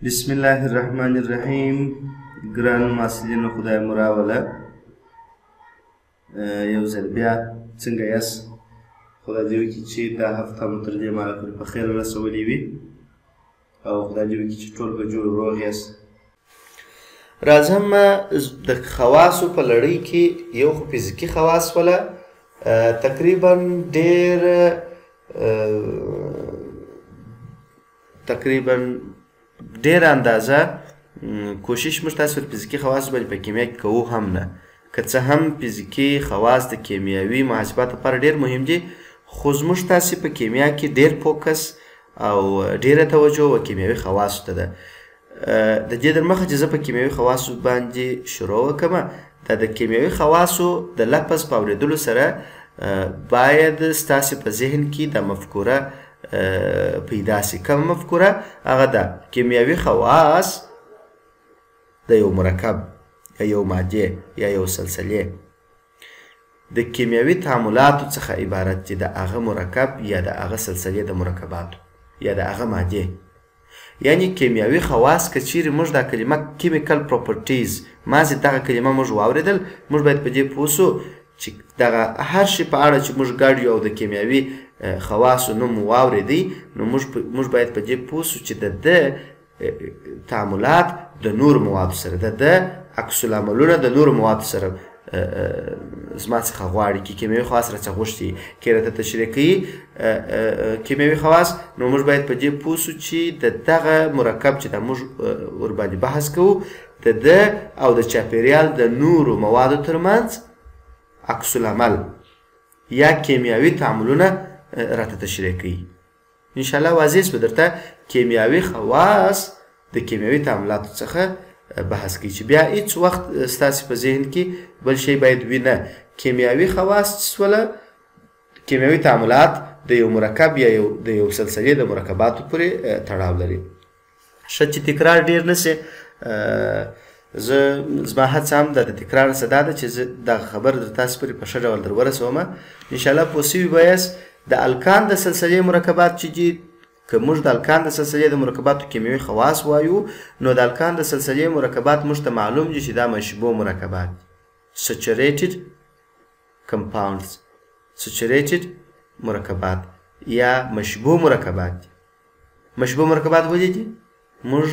بسم الله الرحمن الرحیم. ګرانو محصلینو خدای مو راوله. یو ځل بیا څنګه یاست؟ خدای دې وکړي چې دا هفته مو تر دې مهاله پورې په خیر رسولې وي او خدای دې وکړي چې ټول به جوړ روغ یاست. راځم د خواصو په لړۍ کې یو خو فزیکي خواص وله تقریبا ډېر اندازه کوشش موږ تاسو پر فزیکي خواص باندې په کیمیا کې کوو هم نه، که څه هم فزیکي خواص د کیمیاوي محاسباتو لپاره ډېر مهم دي، خو زموږ تاسې په کیمیا کې ډېر فوکس او ډېره توجه و کیمیاوي خواصو ته ده. د دې در مخه چې زه په کیمیاوي خواصو باندې شروع وکړم، دا د کیمیاوي خواصو د لفظ په اورېدلو سره باید ستاسې په ذهن کې د مفکوره پیدا سي. کوم مفکوره؟ هغه ده کیمیاوي خواص د یو مرکب یا یو مادې یا یو سلسلې د کیمیاوي تعاملاتو څخه عبارت دي، د هغه مرکب یا د هغه سلسلې د مرکباتو یا د هغه مادې. یعنی کیمیاوي خواص که چیرې موږ دا کلمه کیمیکل پروپرټیز مازې دغه کلمه موږ واورېدل، موږ باید په دې پوه سو چې دغه هر شي په اړه چې موږ ګډ یو د کیمیاوي خواصو نوم واورېدی، نو موږ باید په دې پوه سو چې د ده تعاملات د نورو موادو سره، د ده عکس العملونه د نورو موادو سره زما څخه غواړي چې کیمیاوي خواص راڅخه غوښتي کې راته تشریح کوي کیمیاوي خواص، نو موږ باید په دې پوه سو چې د دغه مرکب چې دا موږ ورباندې بحث کوو د ده او د چاپېریال د نورو موادو ترمنځ عکس العمل یا کیمیاوي تعاملونه راته تشریح کوي. انشاءالله واضح به درته کیمیاوي خواص د کیمیاوي تعاملاتو څخه بحث کوي چې بیا هیڅ وخت ستاسې په ذهن کې بل شی باید وي نه. کیمیاوي خواص سوله کیمیاوي تعاملات د یو مرکب یا د یو سلسلې د مرکباتو پورې تړاو لري. ښه چې تکرار ډېر نه سي، زما هڅه هم د تکرار څه دا ده چې زه دغه خبر در تاسې پورې په ښه ډول در ورسوم. انشاءالله پوه سوي به یاست. د الکان د سلسلې مرکبات چې دي، که موږ د الکان د سلسلې د مرکباتو کیمیاوي خواص وایو، نو د الکان د سلسلې مرکبات موږ ته معلوم دي چې دا مشبوع مرکبات دي. سچوریټډ کمپاونډز، سچوریټډ مرکبات یا مشبوع مرکبات دي. مشبوع مرکبات ولې دي؟ موږ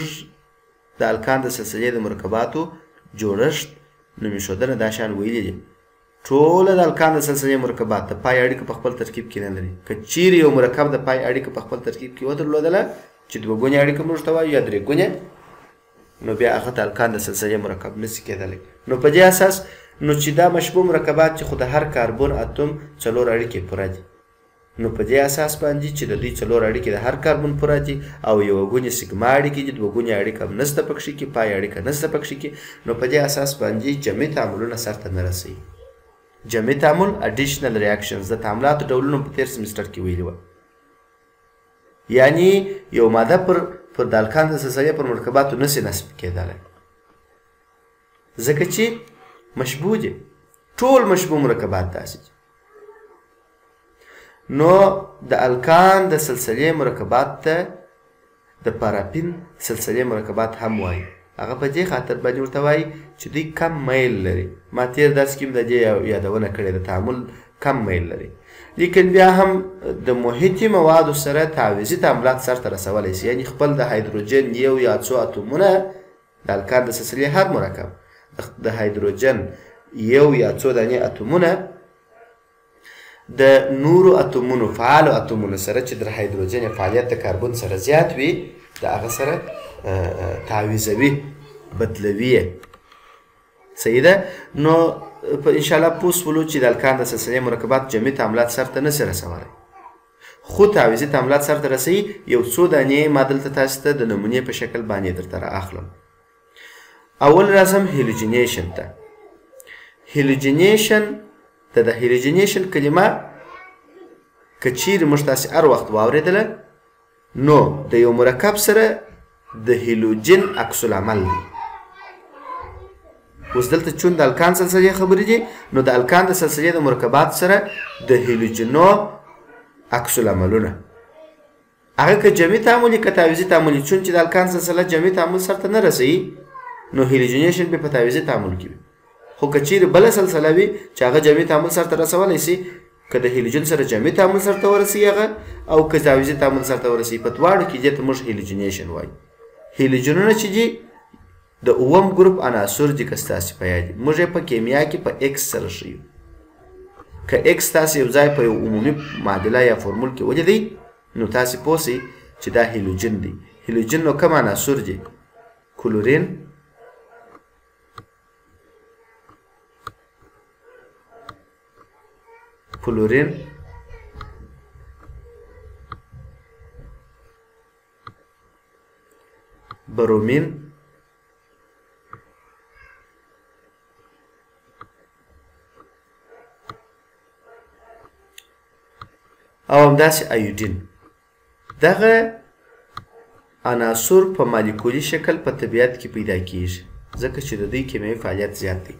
د الکان د سلسلې د مرکباتو جوړښت نومېښودنه دا شیان ویلي دي. ټوله د الکان د سلسلې مرکبات د پای اړیکه په خپل ترکیب کې نه لري. که چیرې یو مرکب د پای اړیکه په خپل ترکیب کې ودرلودله چې دوه ګونې اړیکه موږ ته وایو یا درې ګونې، نو بیا هغه د الکان د سلسلې مرکب نسي کېدلی. نو په دې اساس نو چې دا مشبوع مرکبات چې خو د هر کاربن اتوم څلور اړیکې پوره دي، نو په دې اساس باندې چې د دوی څلور اړیکې د هر کاربن پوره دي او یوه ګونې سیګما اړیکې دي، دوه ګونې اړیکه هم نسته پکښې کې، پای اړیکه نسته پکښې کې، نو په دې اساس باندې جمعي تعاملونه سرته نه رسوي. جمعي تعامل اډیشنل ریاکشنز د تعاملاتو ډولونه په تېر سمسټر کې ویلي وه. یعنی یو ماده پر د الکان د سلسلې پر مرکباتو نسي نصب کېدلی، ځکه چې مشبوع دي. ټول مشبوع مرکبات داسې دي. نو د الکان د سلسلې مرکبات ته د پارافین سلسلې مرکبات هم وایي. هغه په دې خاطر باندې ورته وایي چې دوی کم میل لري. ما تېر درس کې هم د دې یادونه کړې ده، تعامل کم میل لري، لیکن بیا هم د محیطي موادو سره تعویضي تعاملات سرته رسولی شي. یعنې خپل د هایدروجن یو یا څو اتومونه د الکان د سلسلې هر مرکب د هایدروجن یو یا څو دانې اتومونه د نورو اتومونو فعالو اتومونو سره چې د هایدروجن فعالیت د کاربن سره زیات وي، د هغه سره تعویضوي، بدلوي یې. صحیح ده؟ نو انشاءالله پوه شولو چې د الکان د سلسلې مرکبات جمعي تعاملات سرته نسي رسولی، خو تعویضي تعاملات سرته رسوي. یو څو دانې ما دلته تاسو ته د نمونې په شکل باندې درته رااخلم. اول راځم هیلوجینیشن ته. هیلوجینیشن ته د هیلوجینیشن کلمه که چیرې موږ تاسې هر وخت واورېدله، نو د یو مرکب سره د هیلوجن عکس العمل دی. اوس دلته چون د الکان سلسلې خبرې دي، نو د الکان د سلسلې د مرکبات سره د هیلوجنو عکس العملونه هغه که جمعي تعامل وي که تعویضي تعامل وي، چون چې د الکان سلسله جمعي تعامل سرته نه رسوي نو هیلوجنیشن به په تعویضي تعامل کې وي. خو که چیرې بله سلسله وي چې هغه جمعي تعامل سرته رسولی سي، که د هیلوجن سره جمعي تعامل سرته ورسي هغه او که تعویضي تعامل سرته ورسي، په دواړو کې دې ته موږ هیلوجنیشن وایو. هیلوجنونه چې دي د اووم ګروپ عناصر دي، که ستاسې په یاد موږ یې په کیمیا کې په ایکس سره ښیو. که ایکس تاسې یو ځای په یو عمومي معادله یا فورمول کې ولیدئ نو تاسې پوه سئ چې دا هیلوجن دی. هیلوجن نو کوم عناصر دي؟ کلورین، فلورین، برومین، او همداسې ایودین. دغه عناصر په مالیکولي شکل په طبیعت کې پیدا کیږي ځکه چې د دوی کیمیاوي فعالیت زیات دی.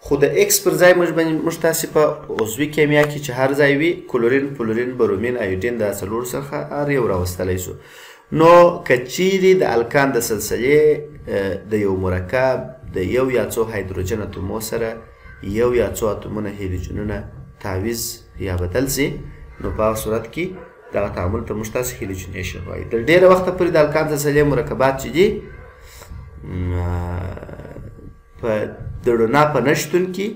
خو د ایکس پر ځای موږ تاسې په عضوي کیمیا کې چې هر ځای وي کلورین، فلورین، برومین، ایودین دا څلور څخه هر یو راوستلی سو. نو که چیرې د الکان د سلسلې د یو مرکب د یو یا څو هایدروجن اتومو سره یو یا څو اتومونه هیلوجنونه تعویض یا بدل سي نو په هغه صورت کې دغه تعامل ته موږ تاسې هیلوجنیشن وایي. د ډېره وخته پورې د الکان سلسلې مرکبات چې دي په د رڼا په نشتون کې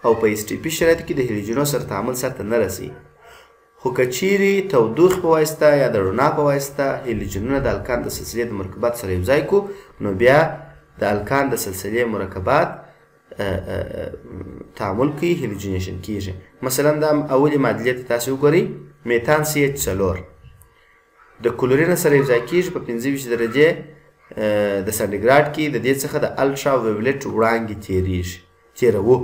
او په اسټیپي شرایطو کې د هیلوجنو سره تعامل سرته نه رسي. خو که چیرې تودوخې په واسطه یا د رڼا په واسطه هیلوجنونه د الکان د سلسلې د مرکبات سره یو ځای کړو نو بیا د الکان د سلسلې مرکبات تعامل کوي، هیلوجنیشن کیږي. مثلا دا اولې معادلې ته تاسې وګورئ، میتان CH4 د کلورین سره یو ځای کیږي په 25 درجې د سانتیګراډ کې، د دې څخه د الټرا وایولټ وړانګې تیروو.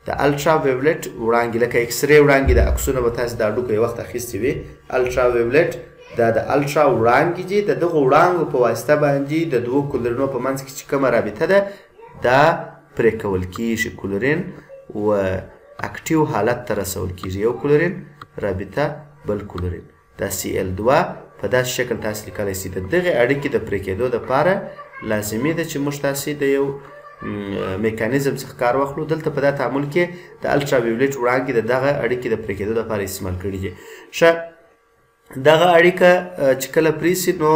د الټرا وایولټ وړانګې لکه ایکس ری وړانګې د عکسونه به تاسې دا هډوکو یو وخت اخیستې وي. الټرا وایولټ دا د الټرا وړانګې دي، د دغو وړانګو په واسطه باندې د دوو کلورینو په منځ کې چې کومه رابطه ده دا پرې کول کیږي. کلورین و اکټیو حالت ته رسول کیږي، یو کلورین رابطه بل کلورین. دا Cl2 په داسې شکل تاسې لیکلی سي. د دغې اړیکې د پرې کېدو دپاره لازمي ده چې موږ تاسې د یو میکانیزم څخه کار واخلو. دلته په دا تعامل کې د الټرا وایولټ وړانګې د دغه اړیکې د پرې کېدو دپاره استعمال کړي دي. ښه، دغه اړیکه چې کله پرې سي نو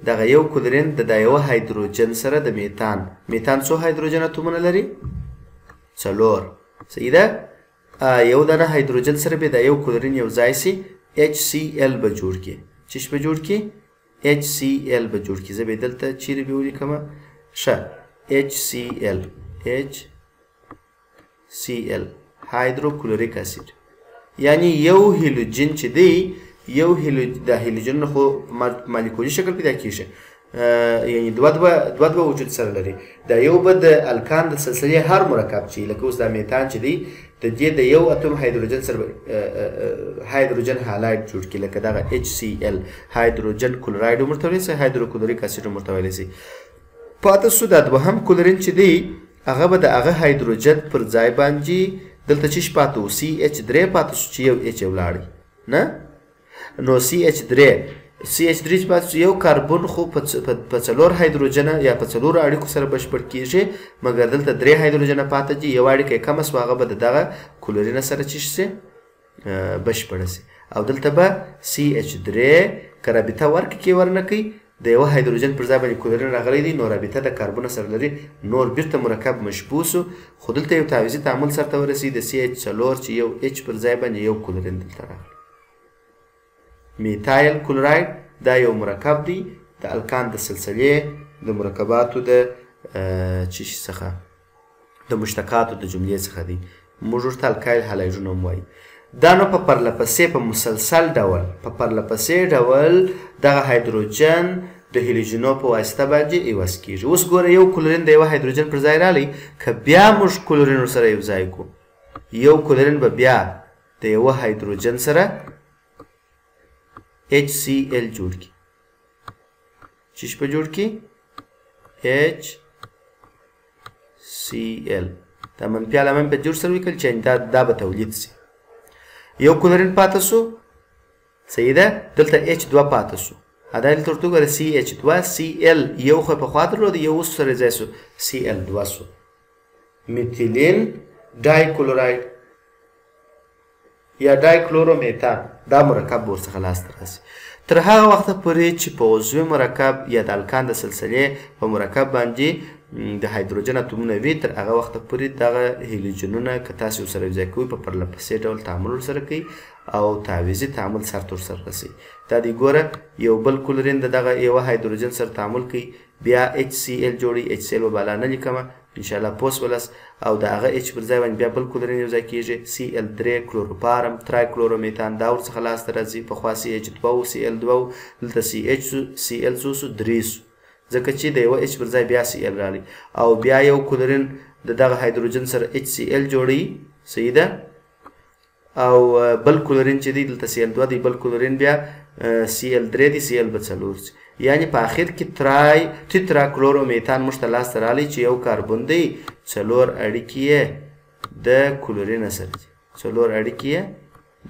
دغه یو کلورین د یوه هایدروجن سره د میتان څو هایدروجن اتومونه لري؟ 4. صحیح ده؟ یو دانه هایدروجن سره به د یو کلورین یو ځای سي HCl به جوړ کړي. څه به جوړ کړي؟ HCl به جوړ کړي. زه به دلته چیرې به ولیکمه؟ ښه، HCl هایدروکلوریک اسید. یعنی یو هیلوجن چې دی د هیلوجن خو مالیکولي شکل پیدا کیږي، یعنی دوه وجود سره لري. دا یو به د الکان د سلسلې هر مرکب چې لکه اوس دا میتان چې دی د دې د یو اتوم هایدروجن سره هایدروجن هالایډ جوړ کړي، لکه دغه HCl هایدروجن کلوراید هم ورته ویلی سي، هایدروکلوریک اسید هم ورته ویلی سي. پاته سو دا دوهم کلورین چې دی هغه به د هغه هایدروجن پر ځای باندې دلته چیش پاته و CH3 پاته سو چې یو H ولاړی نه، نو CH3 چې پاته سو یو کاربون خو په 4 هایدروجنه یا په 4 اړیکو سره بشپړ کیږي، مګر دلته 3 هایدروجنه پاته دي، یو اړیکه یې کمه سوه هغه به د دغه کلورین سره چیش سي بشپړه سي. او دلته به CH3 که رابطه ورکړي کې ورنه کوي د یوه هایدروجن پر ځای باندې کلورین راغلی دی نو رابطه د کاربون سره لري، نور بیرته مرکب مشبوع سو. خو دلته یو تعویضي تعامل سرته ورسي د CH4 چې یو H پر ځای باندې یو کلورین دلته راغلی. میتایل کلوراید دا یو مرکب دی د الکان د سلسلې د مرکباتو د چیشي څخه د مشتقاتو د جملې څخه دی. موږ ورته الکایل هالایډونه هم وایي. دا نو په پرلپسې په مسلسل ډول دغه هایدروجن د هیلوجنو په واسطه باندې عوض کیږي. اوس ګوره یو کلورین د یوه هایدروجن پر ځای رالی، که بیا موږ کلورین ورسره یو ځای کړو، یو کلورین به بیا د یوه هایدروجن سره HCl جوړ کړي. چیش به جوړ کړي؟ HCl. دا منفي علامه په جوړ سره ولیکل چې دا به تولید سي. یو کلورین پاته سو صحیح ده دلته H2 پاته سو دا دلته ورته وګوره CH2 Cl یو خو په خوا درلود یو اوس سره ځای سو Cl2 سو میتیلین ډای کلوراید یا ډای کلورومیتان دا مرکب ورڅخه لاسته راسي تر هغه وخته پورې چې په عضوي مرکب یا د الکان د سلسلې په مرکب باندې د هایدروجن اتومونه وي تر هغه وخته پورې دغه هیلوجنونه که تاسې ورسره یوځای کوئ په پرله پسې ډول تعامل ورسره کوي او تعویضي تعامل سرته ورسره رسوي دا دی ګوره یو بل کلورین د دغه یوه هایدروجن سره تعامل کوي بیا HCl جوړي HCl به بالا نه لیکمه انشاءالله پوس ولس او د هغه H پر ځای باندې بیا بل کلورین یوځای کېږي Cl3 کلوروپارم ترای کلورومیتان دا ورڅخه لاسته راځي پخوا CH2 و Cl2 دلته Cl څو سو 3 سو ځکه چې د یوه H پر ځای بیا Cl راغلی او بیا یو کلورین د دغه هایدروجن سره HCl جوړوي صحیح ده او بل کلورین چې دی دلته Cl2 دی بل کلورین بیا Cl3 دی Cl به 4 سي یعنی په آخر کې تیترا کلورومیتان موږ ته لاسته راغلی چې یو کاربن دی 4 اړیکې یې د کلورین سره دي 4 اړیکې یې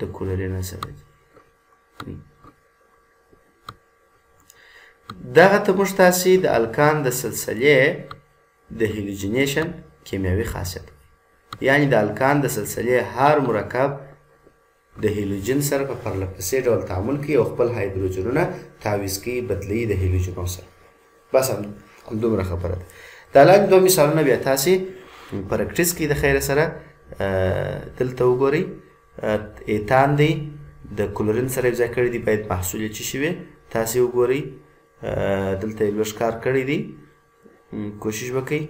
د کلورین سره دي دغه ته موږ تاسې د الکان د سلسلې د هیلوجینیشن کیمیاوي خاصیت یعنی د الکان د سلسلې هر مرکب د هیلوجن سره په پرله پسې ډول تعامل کوي او خپل هایدروجنونه تعویض کوي بدلوي د هیلوجنو سره بس همدومره خبره ده دا لاندې دوه مثالونه بیا تاسې پریکټیس کوئ د خیره سره دلته وګورئ ایتان دی د کلورین سره یو ځای کړی دی باید محصول یې څه شي وي تاسې وګورئ دلته یې لږ کار کړی دی کوشش وکړئ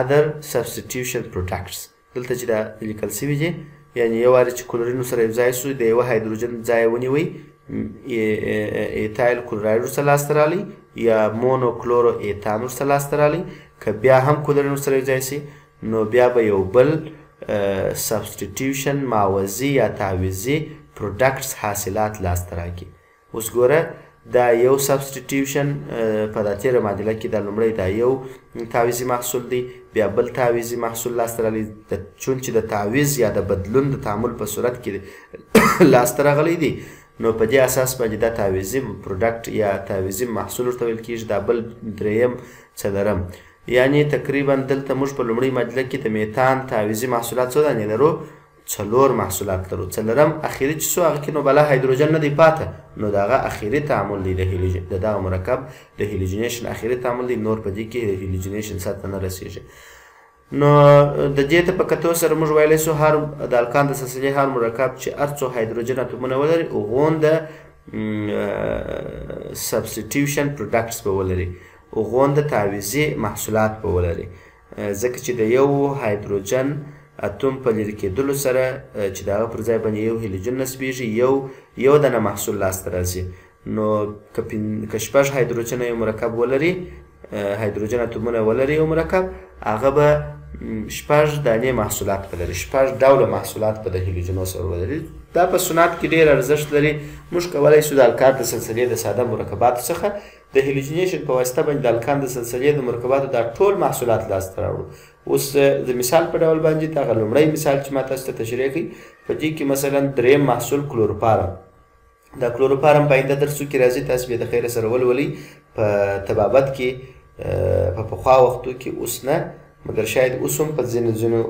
other substitution products دلته چې دا لیکل سوي دي یعنی یو وارې چې کلورین سره یو ځای سو د یوه هایدروجن ځای ونیوئ ایتایل کلوراید ورسره لاسته راغلی یا مونو کلورو ایتان ورسره لاسته راغلی که بیا هم کلورین ورسره یو ځای سي نو بیا به یو بل سبسټیټیوشن معوضي یا تعویضي پروډکټس حاصلات لاسته راکړي اوس ګوره دا یو سبسټیټیوشن په دا تیره معادله کې دا لومړی دا یو تعویضي محصول دی بیا بل تعویضي محصول لاسته راغلی چون چې د تعویض یا د بدلون د تعامل په صورت کې لاسته راغلی دی نو په دې اساس باندې دا تعویضي پروډکټ یا تعویضي محصول ورته ویل کېږي دا بل دریم څلورم یعنی تقریبا دلته موږ په لومړۍ معادله کې د میتان تعویضي محصولات څو دانې لرو 4 محصولات لرو څلورم اخري چې څو هغه کې نو بلا هایدروجن نه دی پاته نو دغه اخري تعامل دی د هیلوجن د دغه مرکب د هیلوجینیشن اخري تعامل دی نور په دې کې د هیلوجینیشن سطح نه رسیږي نو د دې ته په کتو سره موږ ویلی سو هر د الکان د سلسلې هر مرکب چې هر څو هایدروجن اتومونه ولري هغون د سبسټیټیوشن پروډکټس به ولري هغون د تعویضي محصولات به ولري ځکه چې د یو هایدروجن اتوم په لرې کېدلو سره چې د هغه پر ځای باندې یو هیلوجن نصبېږي یو دانه محصول لاسته راځي نو که شپږ هایدروجن یو مرکب ولري هایدروجن اتومونه ولري یو مرکب هغه به شپږ دانې محصولات ولري شپږ ډوله محصولات به د هیلوجنو سره ولري دا په صنعت کې ډېر ارزښت لري موږ کولی شو د الکان د سلسلې د ساده مرکباتو څخه د هیلوجینیشن په واسطه باندې د الکان د سلسلې د مرکباتو دا ټول محصولات لاسته راوړو اوس د مثال په ډول باندې دغه لومړی مثال چې ما تاسو ته تشریح کړي په دې کې مثلا دریم محصول کلوروپارم دا کلوروپارم په آینده درسو کې راځي تاسو بیا د خیره سره ولولئ په طبابت کې په پخوا وختو کې اوس نه مګر شاید اوس هم په ځینو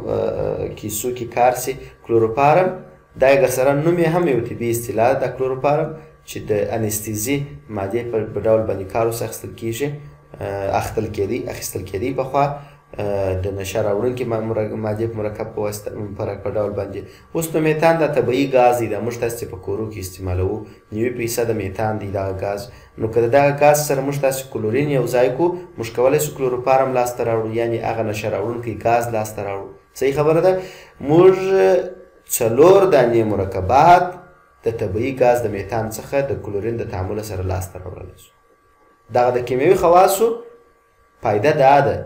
کیسو کې کار سي کلوروپارم دا یې سره نوم یې هم یو طبي اصطلاح ده کلوروپارم چې د انستیزي مادې په ډول باندې کار اوس اخیستل کېدی پخوا د نشه راوړونکي مادې په مرکب په ډول باندې اوس نو میتان دا طبیعي غاز دی دا موږ تاسې په کورو کې استعمالوو 90% میتان دی دغه غاز نو که د دغه غاز سره موږ تاسې کلورین یو ځای کړو موږ کولی شو کلوروپارم لاسته راوړو یعنې هغه نشه راوړونکی غاز لاسته راوړو صحیح خبره ده موږ 4 دانې مرکبات د طبیعي غاز د میتان څخه د کلورین د تعامل سره لاسته راوړلی شو دغه د کیمیاوي خواصو فایده دا ده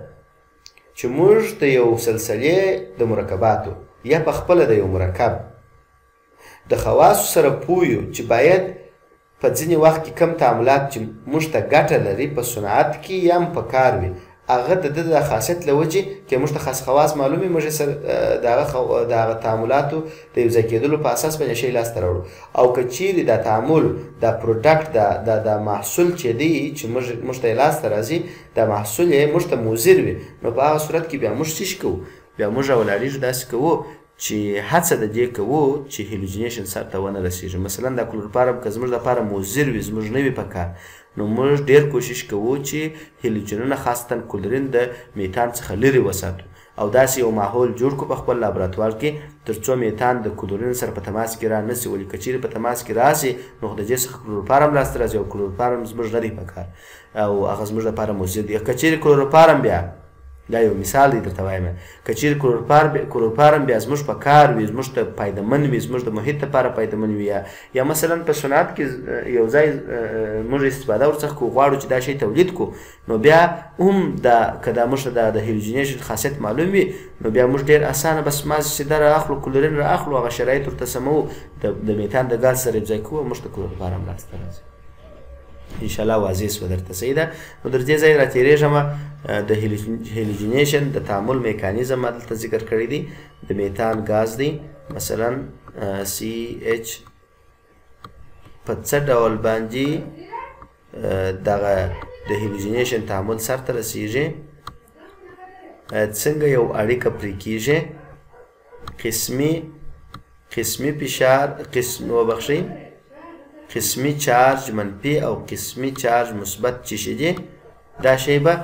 چې موږ د یو سلسلې د مرکباتو یا په خپله د یو مرکب د خواصو سره پوه یو چې باید په ځینې وخت کې کم تعاملات چې موږ ته ګټه لري په صنعت کې یا هم په کار وي هغه د ده د خاصیت له وجې که موږ ته خاص خواص معلوم وي موږ یې سره د هغه تعاملاتو د یوځای کېدلو په اساس باندې شی لاسته راوړو او که چیرې دا تعامل دا پروډکټ دا محصول چې دی چې موږ ته یې لاسته راځي دا محصول یې موږ ته مضر وي نو په هغه صورت کې بیا موږ څه کوو بیا موږ راولاړېږو داسې کوو چې هڅه د دې کوو چې هیلوجینیشن سر ته ونه رسېږي مثلا دا کلورفارم که زموږ لپاره مضر وي زموږ نه وي په کار نو موږ ډېر کوشش کوو چې هیلوجنونه خاصتا کلورین د میتان څخه لرې وساتو او داسې یو ماحول جوړ کړو په خپل لابراتوار کې تر څو میتان د کلورین سره په تماس کې را نسي ولې که چیرې په تماس کې راسي نو د دې څخه کلورفارم لاسته راځي او کلورفارم زموږ نه دی په کار او هغه زموږ لپاره مضر دی که چیرې کلورفارم بیا دا یو مثال دی درته وایم که چیرې کلورفارم بیا زموږ په کار وي زموږ ته فایدهمند وي زموږ د محیط لپاره فایدهمند وي یا مثلا په صنعت کې یو ځای موږ استفاده ورڅخه کوو غواړو چې دا شی تولید کړو نو بیا هم که دا موږ ته د هیلوجینیشن خاصیت معلوم وي نو بیا موږ ډېر اسانه بس مازې چې دا رااخلو کلورین رااخلو هغه شرایط ورته سموو د میتان د ګاز سره یوځای کوو موږ ته کلورفارم لاسته راځي انشاءالله واضح شوه درته صحیح ده نو در دې ځای راتېرېږم د هیلوجینیشن د تعامل میکانیزم ما دلته ذکر کړی دی د میتان ګاز دی مثلا CH په څه ډول باندې دغه د هیلوجینیشن تعامل سرته رسیږي څنګه یو اړیکه پرې کیږي قسمي فشار قسمي چارج منفي او قسمي چارج مثبت چې شي دي دا شی به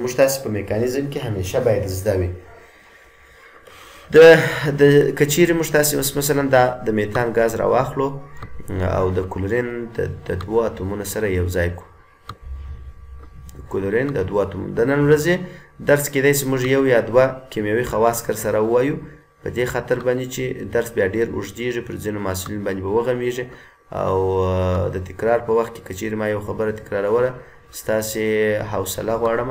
موږ تاسې په میکانیزم کې همیشه باید زده وي که چیرې موږ تاسې مثلا د میتان ګاز راواخلو او د کلورین د دوو اتومونو سره یو ځای کړو کلورین د دوو اتومونو د نن ورځې درس کیدای شي موږ یو یا دوه کیمیاوي خواص کر سره ووایو په دې خاطر باندې چې درس بیا ډېر اوږدېږي پر ځینو محصلینو باندې به وغمیږي او د تکرار په وخت کې که چیرې ما یو خبره تکراروله ستاسې حوصله غواړم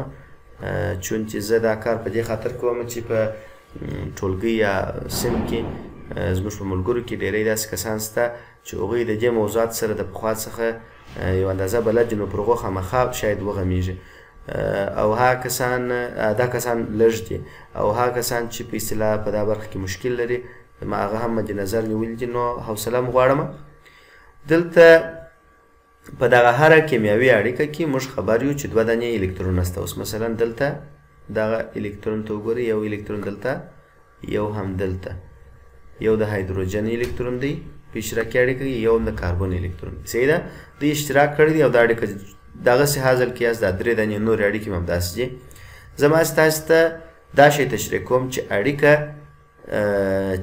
چون چې زه دا کار په دې خاطر کوم چې په ټولګي یا صنف کې زموږ په ملګرو کې ډېری داسې کسان شته چې هغوی د دې موضوعات سره د پخوا څخه یو اندازه بلد دي نو پر هغو خامخا شاید وغمیږي او دا کسان لږ دي او هغه کسان چې په اصطلاح په دا برخه کې مشکل لري ما هغه هم مد نظر نیولي دي نو حوصله م غواړم دلته په دغه هره کیمیاوي اړیکه کې موږ خبر یو چې دوه دانې الکترون شته اوس مثلا دلته دغه الکترون ته وګورئ یو الکترون دلته یو هم دلته یو د هایدروجن الکترون دی په اشتراکي اړیکه کې یو د کاربن الکترون صحیح ده دوی اشتراک کړی دی او دا اړیکه دغسې حاصل کیاست دا درې دانې نورې اړیکې هم همداسې دي زما ستاسو ته دا شی تشریح کوم چې اړیکه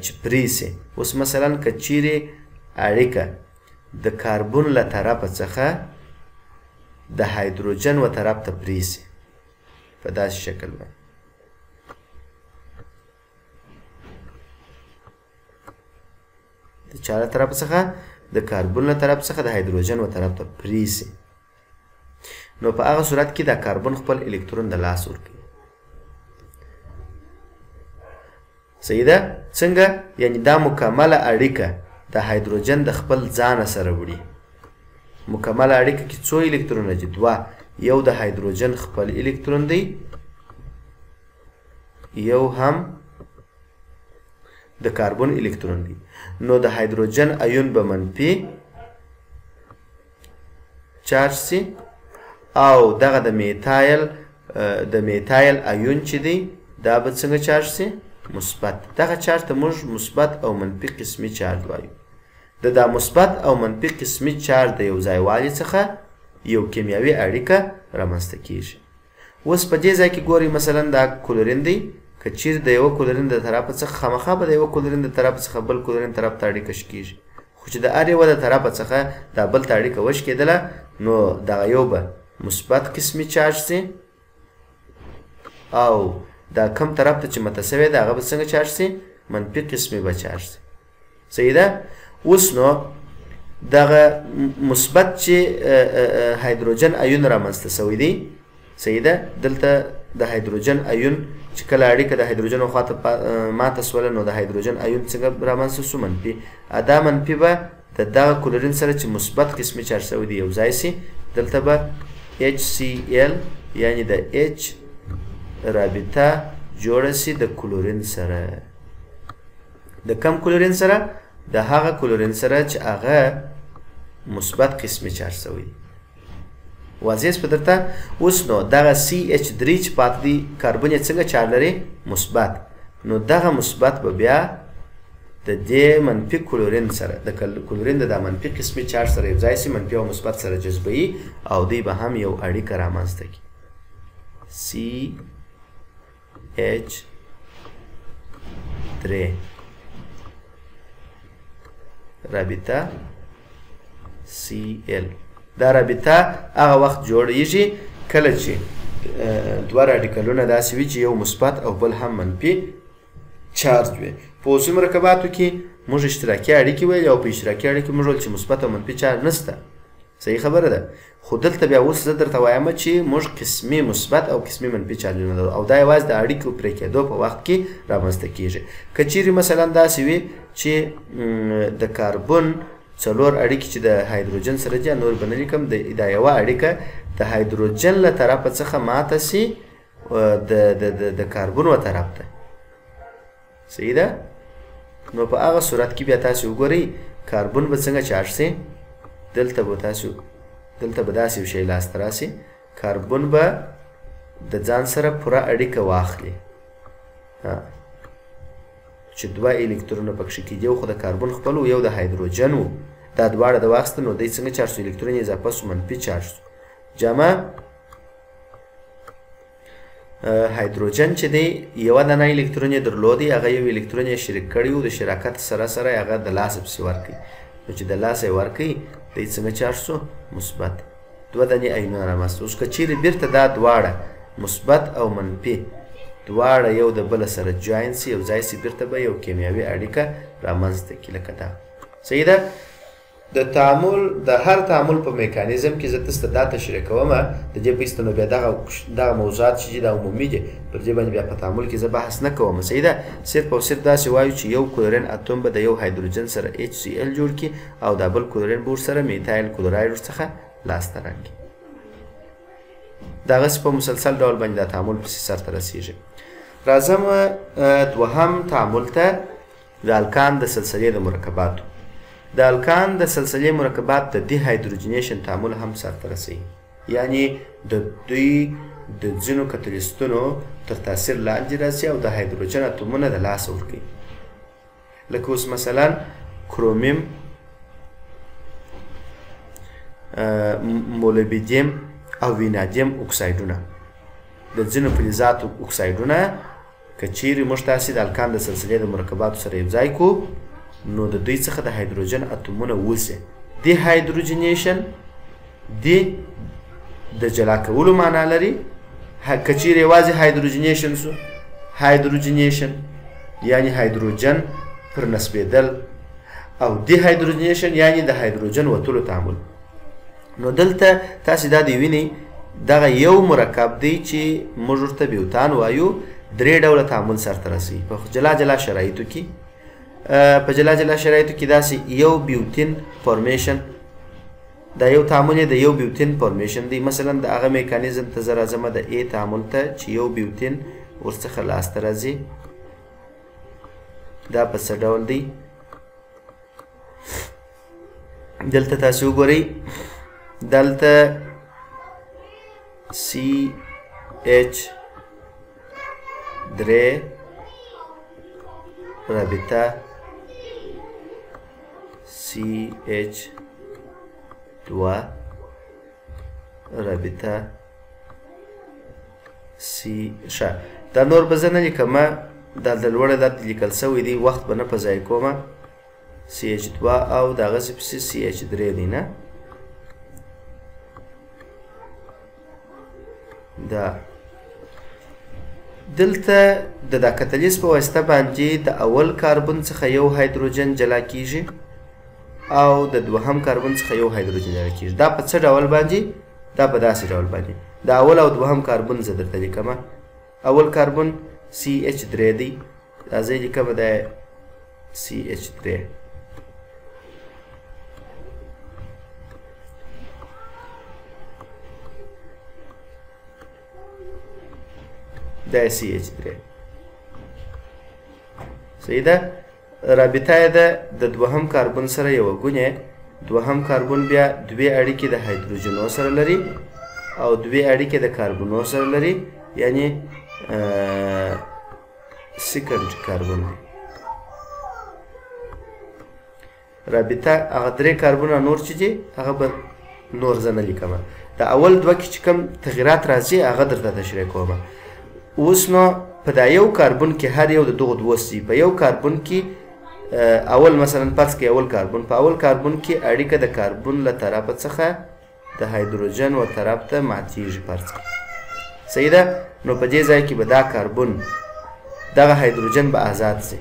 چې پرې سي اوس مثلا که چیرې اړیکه د کاربن له طرفه څخه د هایدروجن و طرف ته پرې سي په داسې شکل باندې د چا له طرف څخه د کاربن له طرف څخه د هایدروجن و طرف ته پرې سي نو په هغه صورت کې دا کاربن خپل الکترون د لاس ورکوي صحیح ده څنګه یعنی دا مکمله اړیکه د هایدروجن د خپل ځان سره وړي مکمله اړیکه کې څو الکترونه دي دوه یو د هایدروجن خپل الکترون دی یو هم د کاربن الکترون دی نو د هایدروجن ایون به منفي چارج سي او دغه د میتایل ایون چې دی دا به څنګه چارج سي مثبت دغه چارج ته موږ مثبت او منفي قسمي چارج وایو د مثبت او منفي قسمي چارج د یو ځای والي څخه یو کیمیاوي اړیکه رامنځته کیږي اوس په دې ځای کې ګورئ مثلا دا کلورین دی که چیرې د یوه کلورین د طرفه څخه خامخا به د یوه کلورین د طرفه څخه بل کلورین طرف ته اړیکه شکیږي خو چې د هر یوه د طرفه څخه دا بل ته اړیکه وشکېدله نو دغه یو به مثبت قسمي چارج سي او دا کم طرف ته چې متساوی ده هغه به څنګه چارج سي منفي قسمي به چارج سي صحیح ده اوس نو دغه مثبت چې هایدروجن ایون رامنځته سوی دی صحیح ده دلته د هایدروجن ایون چې کله اړیکه د هایدروجن خواته ماته سوله نو د هایدروجن ایون څنګه رامنځته سو منفي دا منفي به د دغه کلورین سره چې مثبت قسمي چارج سوی دی یو ځای سي دلته به HCl یعنی د H رابطه جوړه سي د کلورین سره. د کم کلورین سره؟ د هغه کلورین سره چې هغه مثبت قسمي چارج شوی. واضح په درته؟ اوس نو دغه CH3 چې پاتې دی کاربن یې څنګه چارج لري؟ مثبت. نو دغه مثبت به بیا د دې منفي کلورین سره د کلورین د منفي قسمي چارج سره یو ځای سي، منفي او مثبت سره جذبوي او دوی به هم یو اړیکه رامنځته کړي. CH3 رابطه Cl. دا رابطه هغه وخت جوړیږي کله چې دوه راډیکلونه داسې وي چې یو مثبت او بل هم منفي چارج وي. په اوسني مرکباتو کې موږ اشتراکي اړیکې ویلې او په اشتراکي اړیکې موږ ویل چې مثبت او منفي چارج نشته. صحیح خبره ده. خو دلته بیا اوس زه درته وایم چې موږ قسمي مثبت او قسمي منفي چارجونه لرو او دا یوازې د اړیکو پرې کېدو په وخت کې رامنځته کېږي. که چیرې مثلا داسې وي چې د کاربن څلور اړیکې چې د هایدروجن سره دي، نور به نه لیکم، دا یوه اړیکه د هایدروجن له طرفه څخه ماته سي د کاربن و طرف ته. صحیح ده؟ نو په هغه صورت کې بیا تاسې وګورئ کاربن به څنګه چارج سي. دلته به داسې یو شی لاسته راسي، کاربن به د ځان سره پوره اړیکه واخلي چې دوه الکترونه پکښې کېدي، یو خو د کاربن خپل و، یو د هایدروجن و. دا دواړه د واخیستل نو دی څنګه چارج سو؟ الکترون یې اضافه سو، منفي چارج سو. جمع هایدروجن چې دی یوه دانه الکترون یې درلودی، هغه یو الکترون یې شریک کړی و، د شراکت سره سره هغه د لاسه پسې ورکوي. نو چې د لاسه یې ورکوي دی څنګه چارج سو؟ مثبت. دوه دانې ایونونه رامنځته. اوس که چیرې بیرته دا دواړه مثبت او منفي دواړه یو د بله سره جوین سي، یو ځای سي، بیرته به یو کیمیاوي اړیکه رامنځته کړي لکه دا. صحیح ده؟ د تعامل د هر تعامل په میکانیزم کې زه تاسو ته دا تشریح کوم. د دې په ایستلو بیا دغه موضوعات چې دا عمومي دي، پر دې باندې بیا په تعامل کې زه بحث نه کوم. صحیح ده؟ صرف او صرف داسې وایو چې یو کلورین اتوم به د یو هایدروجن سره HCl جوړ کړي او دا بل کلورین به ورسره میتایل کلوراید ورڅخه لاسته راکړي. دغسې په مسلسل ډول باندې دا تعامل پسې سرته رسیږي. راځم دوهم تعامل ته، د الکان د سلسلې د مرکباتو. د الکان د سلسلې مرکبات د دی هایدروجنیشن تعامل هم سرته رسوي، یعنی د دوی د ځینو کتلیستونو تر تاثیر لاندې راځي او د هایدروجن اتومونه د لاسه ورکوي. لکه اوس مثلا کرومیم، مولبیدیم او وینادیم اکسایدونه، د ځینو فلزاتو اکسایدونه که چیرې موږ تاسې د الکان د سلسلې د مرکباتو سره یو ځای کړو نو د دوی څخه د هایدروجن اتومونه ووځي. دی هایدروجنیشن دی د جلا کولو معنا لري. که چیرې یوازې هایدروجنیشن سو، هایدروجنیشن یعنی هایدروجن پر نسبېدل، او دی هایدروجنیشن یعنی د هایدروجن وتلو تعامل. نو دلته تاسې دا دی وینئ دغه یو مرکب دی چې موږ ورته بیوتان وایو، درې ډوله تعامل سرته رسوي په جلا جلا شرایطو کې. په جلا جلا شرایطو کې داسې یو بیوتین فورمیشن، دا یو تعامل د یو بیوتین فورمیشن دی. مثلا د هغه میکانیزم ته زه راځم د A تعامل ته چې یو بیوتین ورڅخه لاسته راځي. دا په څه ډول دی؟ دلته تاسې وګورئ، دلته CH3 رابطه CH2 رابطه C. ښه، دا نور به زه نه لیکم، دا د لوړه دا لیکل سوی دی، وخت به نه په ضایع کوم. CH2 او دغسې پسې CH3 دی نه. دا دلته د دا کتلیز په واسطه باندې د اول کاربن څخه یو هایدروجن جلا کیږي او د دوهم کاربن څخه یو هایدروجن جلا کیږي. دا په څه ډول باندې؟ دا په داسې ډول باندې. د اول او دوهم کاربن زه درته لیکم. اول کاربن CH3 دی، دا زه یې لیکم د CH3. دا CH3 صحیح ده. رابطه یې ده د دوهم کاربن سره یوه ګونې. دوهم کاربن بیا دوې اړیکې د هایدروجنو سره لري او دوې اړیکې د کاربنو سره لري، یعنی سیکنډ کاربن دی. رابطه هغه درې کاربونه نور چې دي هغه به نور زه نه لیکمه. د اول دوه کې چې کوم تغیرات راځي هغه درته تشریح کومه. اوس نو په دا یو کاربن کې هر یو د دغو دوو سي په یو کاربن کې اول مثلا فرض کې اول کاربن په اول کاربن کې اړیکه د کاربن له طرفه څخه د هایدروجن و طرف ته ماتیږي فرض کړه. صحیح ده. نو په دې ځای کې به دا کاربن دغه هایدروجن به آزاد سي.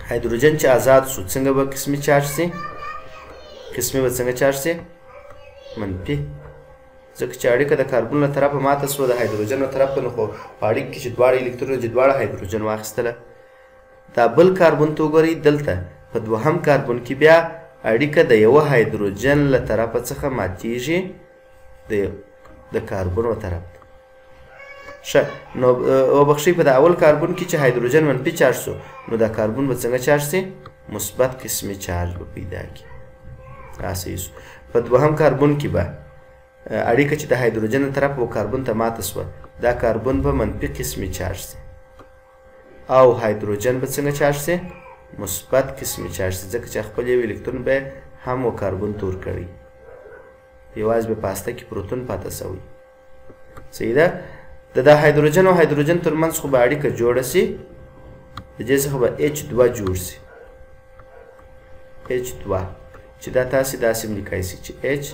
هایدروجن چې آزاد شو څنګه به قسمي چارج سي؟ قسمي به څنګه چارج سي؟ منفي. ځکه چې اړیکه د کاربن له طرفه ماته سوه د هایدروجن له طرف ته، نو خو په اړیکه کې چې دواړه الکترونه چې دواړه هایدروجن واخیستله. دا بل کاربن ته وګورئ، دلته په دوهم کاربن کې بیا اړیکه د یوه هایدروجن له طرفه څخه ماتیږي د کاربن و طرف ته. ښه، نو وبخښئ په د اول کاربن کې چې هایدروجن منفي چارج سو، نو دا کاربن به څنګه چارج سي؟ مثبت قسمي چارج به پیدا کړي. صحیح سو. په دوهم کاربن کې به اړیکه چې د هایدروجن له طرفه و کاربن ته ماته سوه، دا کاربن به منفي قسمي چارج سي او هایدروجن به څنګه چارج سي؟ مثبت قسمي چارج سي، ځکه چې خپل یو الکترون به هم و کاربن تور کړی، یوازې به پاسته کې پروتون پاته سوی. صحیح ده. د هایدروجن او هایدروجن ترمنځ خو به اړیکه جوړه سي، د دې څخه به H2 جوړ سي. H2 چې دا تاسې داسې هم لیکای سي چې H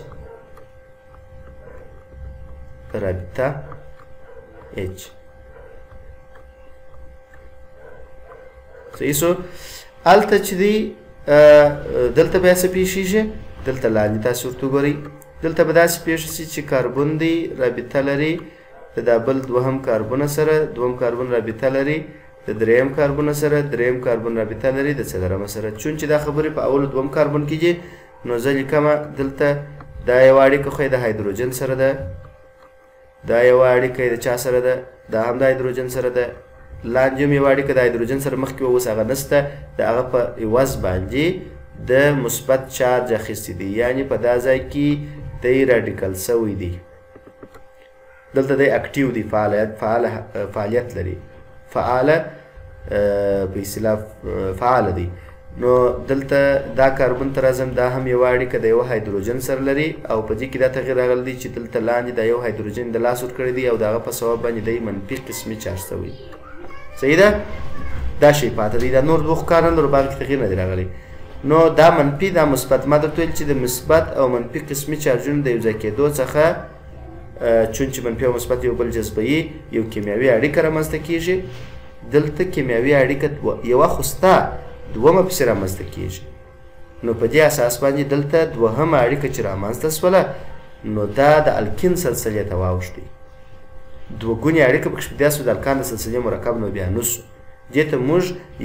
رابطه H. صحیح سو. هلته چې دی دلته بیا څه پېښېږي؟ دلته لاندې تاسې ورته وګورئ. دلته به داسې پېښه سي چې کاربن دی رابطه لري د دا بل دوهم کاربن سره، دوهم کاربن رابطه لري د دریم کاربن سره، دریم کاربن رابطه لري د څلورم سره. چون چې دا خبرې په اول دوهم کاربن کې دي، نو زه لیکمه دلته دا یوه اړیکه خو د هایدروجن سره ده، دا یوه اړیکه د چا سره ده؟ دا هم د هایدروجن سره ده. لاندې هم یوه اړیکه د هایدروجن سره مخکې وه، اوس هغه نشته. د هغه په عوض باندې د مثبت چارج اخیستی دی، یعنې په دا ځای کې دی راډیکل سوی دی. دلته دی اکټیو دی، فعالیت لري، فعاله په اصطلاح فعاله دی. نو دلته دا کاربن ته راځم، دا هم یوه اړیکه د یوه هایدروجن سره لري او په دې کې دا تغیر راغلی دی چې دلته لاندې دا یو هایدروجن د لاس ورکړی دی او د هغه په سبب باندې دی منفي قسمي چارج سوی. صحیح ده. دا شی پاته دی، دا نور دوه ښکار نه لرو، باغ کې تغیر نه دی راغلی. نو دا منفي دا مثبت، ما درته ویل چې د مثبت او منفي قسمي چارجونو د یو ځای کېدو څخه چون چې منفي او مثبت یو بل جذبوي، یو کیمیاوي اړیکه رامنځته کېږي. دلته کیمیاوي اړیکه یوه خو شته، دومه پسې رامنځته کېږي. نو په دې اساس باندې دلته دوهمه اړیکه چې رامنځته سوله، نو دا د الکین سلسلې ته واوښتې. دوه ګونې اړیکه پکښې پیدا سوه، د الکان د سلسلې مرکب نو بیا نه سو. دې ته موږ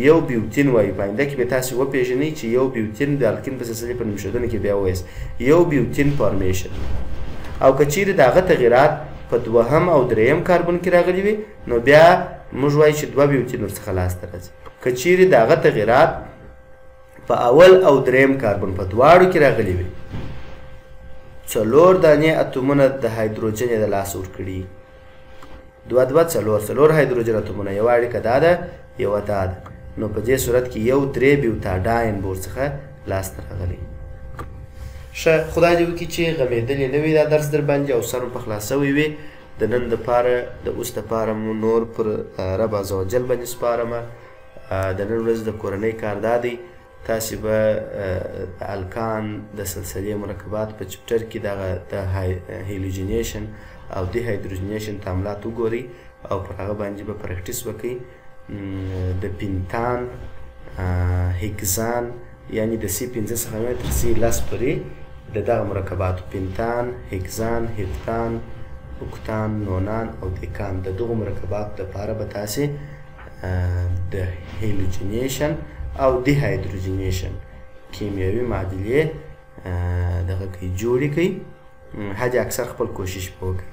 یو بیوتین وایو. په آینده کې به تاسې وپېژنئ چې یو بیوتین د الکین په سلسلې په نومېښودنه کې بیا ووایاست یو بیوتین فارمیشن. او که چیرې د هغه تغیرات په دوهم او دریم کاربن کې راغلي وي، نو بیا موږ وایو چې دوه بیوتین ورڅخه لاسته راځي. که چیرې د هغه تغیرات په اول او دریم کاربن په دواړو کې راغلي وي، څلور دانې اتومونه د هایدروجن یې د لاسه ورکړي، دوه دوه څلور هایدروجن اتومونه، یوه اړیکه دا ده یوه دا ده. نو په دې صورت کې یو درې بیوتاډاین به ورڅخه لاسته راغلی. ښه، خدای دې وکړي چې غمېدلې نه وي دا درس در باندې او سر مو په خلاصوی وي. د نن دپاره د اوس دپاره مو نور پر رب عز وجل باندې سپارمه. د نن ورځ د کورنۍ کار دا دی، تاسې به د الکان د سلسلې مرکبات په چپټر کې دغه د هیلوجینیشن او دی هایدروجینیشن تعاملات وګورئ او پر هغه باندې به پریکټیس وکړئ. د پینتان، هیکزان، یعنی د C5 څخه تر C10 پورې د دغه مرکباتو پینتان، هیکزان، هپتان، اوکتان، نونان او دیکان د دغو مرکباتو لپاره به تاسې د هیلوجینیشن او دی هایدروجینیشن کیمیاوي معادلې دغه کوي جوړې کوي. حد اکثر خپل کوشش به وکړئ.